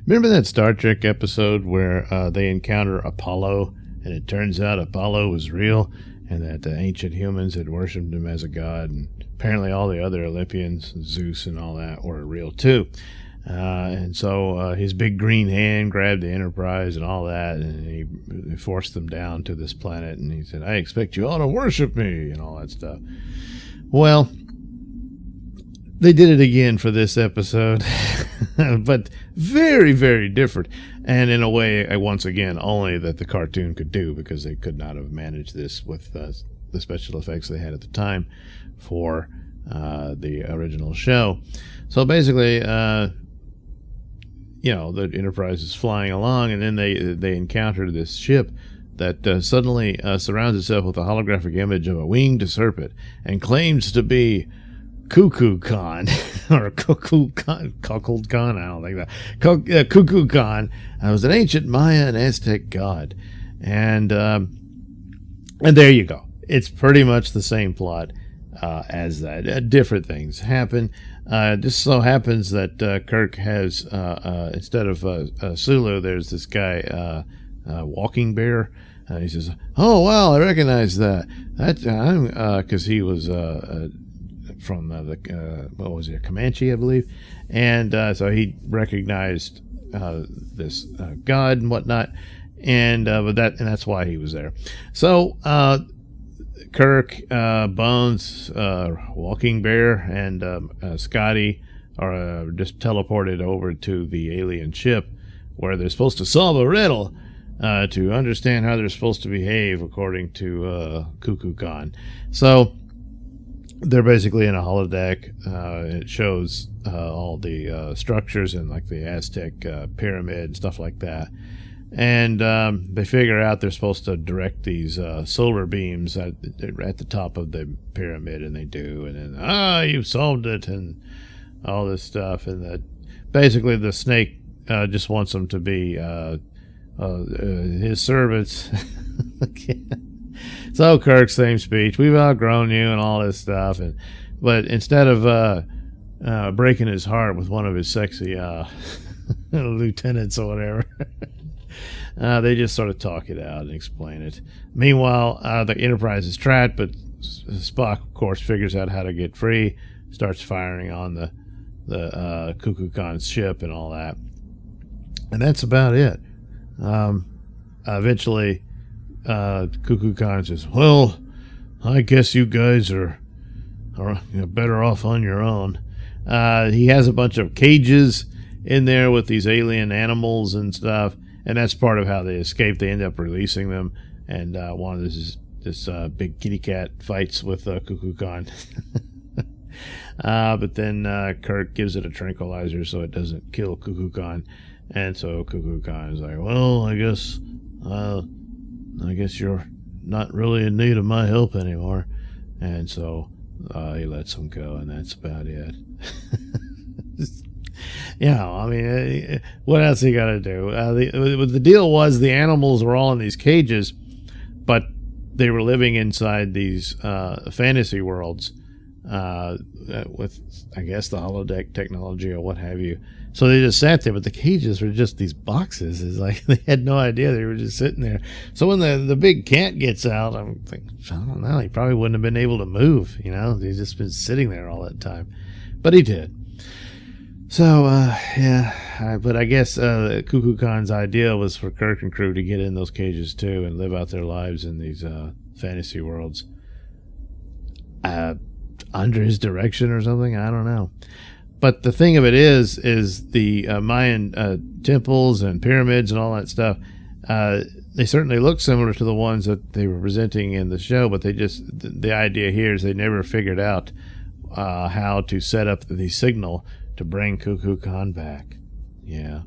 Remember that Star Trek episode where they encounter Apollo, and it turns out Apollo was real, and that the ancient humans had worshipped him as a god, and apparently all the other Olympians, Zeus and all that, were real too. And so his big green hand grabbed the Enterprise and all that, and he forced them down to this planet, and he said, "I expect you all to worship me," and all that stuff. Well, they did it again for this episode, but very, very different. And in a way, once again, only that the cartoon could do, because they could not have managed this with the special effects they had at the time for the original show. So basically, the Enterprise is flying along, and then they encounter this ship that suddenly surrounds itself with a holographic image of a winged serpent and claims to be Cuckoo Khan or Cuckoo Khan, I don't think that. Cuckoo Khan was an ancient Maya and Aztec god, and there you go. It's pretty much the same plot as that. Different things happen. Just so happens that Kirk has instead of Sulu, there's this guy Walking Bear. He says, "Oh wow, I recognize that. Because he was." From what was it, Comanche, I believe, and so he recognized this god and whatnot, and that's why he was there. So Kirk, Bones, Walking Bear, and Scotty are just teleported over to the alien ship where they're supposed to solve a riddle to understand how they're supposed to behave according to Cuckoo Khan. So they're basically in a holodeck. It shows all the structures and like the Aztec pyramid and stuff like that. And they figure out they're supposed to direct these solar beams at the top of the pyramid, and they do. And then, you've solved it, and all this stuff. And that basically the snake just wants them to be his servants. So Kirk, same speech. We've outgrown you and all this stuff, but instead of breaking his heart with one of his sexy lieutenants or whatever, they just sort of talk it out and explain it. Meanwhile, the Enterprise is trapped, but Spock, of course, figures out how to get free, starts firing on the Cuckoo Khan's ship and all that, and that's about it. Eventually, Cuckoo Khan says, "Well, I guess you guys are better off on your own." He has a bunch of cages in there with these alien animals and stuff, and that's part of how they escape. They end up releasing them, and one of this big kitty cat fights with Cuckoo Khan. But then Kirk gives it a tranquilizer so it doesn't kill Cuckoo Khan, and so Cuckoo Khan is like, "Well, I guess you're not really in need of my help anymore," and so he lets him go, and that's about it. I mean, what else you got to do? The deal was the animals were all in these cages, but they were living inside these fantasy worlds with, I guess, the holodeck technology or what have you. So they just sat there, but the cages were just these boxes. It's like they had no idea they were just sitting there. So when the big cat gets out, I'm thinking, I don't know, he probably wouldn't have been able to move. He's just been sitting there all that time, but he did. So but I guess Cuckoo Khan's idea was for Kirk and crew to get in those cages too and live out their lives in these fantasy worlds under his direction or something. I don't know. But the thing of it is the Mayan temples and pyramids and all that stuff, they certainly look similar to the ones that they were presenting in the show, but the idea here is they never figured out how to set up the signal to bring Cuckoo Khan back. Yeah.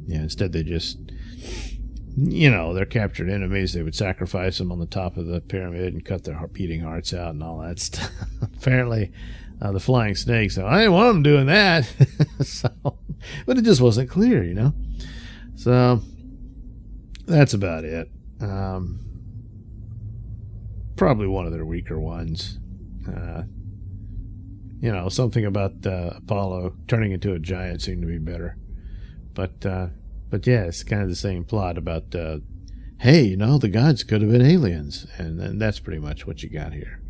Instead they just, they're captured enemies. They would sacrifice them on the top of the pyramid and cut their beating hearts out and all that stuff. Apparently, the flying snakes. So I didn't want them doing that. But it just wasn't clear, So that's about it. Probably one of their weaker ones. Something about Apollo turning into a giant seemed to be better. But But yeah, it's kind of the same plot about, hey, the gods could have been aliens. And that's pretty much what you got here.